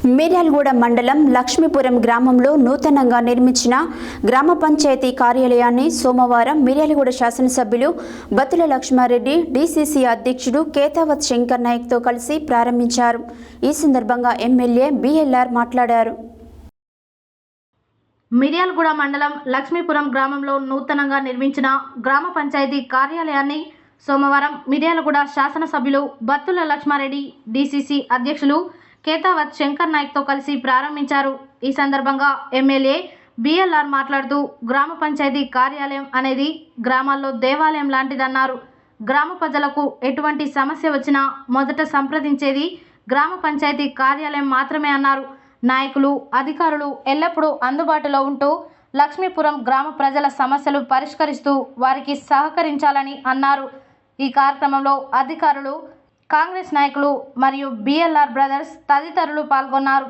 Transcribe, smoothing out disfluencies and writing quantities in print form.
మిర్యాలగూడ మండలం లక్ష్మీపురం గ్రామంలో నూతనంగా నిర్మించిన గ్రామ పంచాయతీ కార్యాలయాన్ని సోమవారం మిర్యాలగూడ శాసనసభ్యులు బత్తుల లక్ష్మారెడ్డి, డీసీసీ అధ్యక్షుడు కేతావత్ శంకర్ నాయక్తో కలిసి ప్రారంభించారు. ఈ సందర్భంగా ఎమ్మెల్యే బిఎల్ఆర్ మాట్లాడారు. మిర్యాలగూడ మండలం లక్ష్మీపురం గ్రామంలో నూతనంగా నిర్మించిన గ్రామ పంచాయతీ కార్యాలయాన్ని సోమవారం మిర్యాలగూడ శాసనసభ్యులు బత్తుల లక్ష్మారెడ్డి, డీసీసీ అధ్యక్షులు కేతావత్ శంకర్ నాయక్తో కలిసి ప్రారంభించారు. ఈ సందర్భంగా ఎమ్మెల్యే బిఎల్ఆర్ మాట్లాడుతూ గ్రామ పంచాయతీ కార్యాలయం అనేది గ్రామాల్లో దేవాలయం లాంటిదన్నారు. గ్రామ ప్రజలకు ఎటువంటి సమస్య వచ్చినా మొదట సంప్రదించేది గ్రామ పంచాయతీ కార్యాలయం మాత్రమే అన్నారు. నాయకులు, అధికారులు ఎల్లప్పుడూ అందుబాటులో ఉంటూ లక్ష్మీపురం గ్రామ ప్రజల సమస్యలు పరిష్కరిస్తూ వారికి సహకరించాలని అన్నారు. ఈ కార్యక్రమంలో అధికారులు, కాంగ్రెస్ నాయకులు మరియు బిఎల్ఆర్ బ్రదర్స్ తదితరులు పాల్గొన్నారు.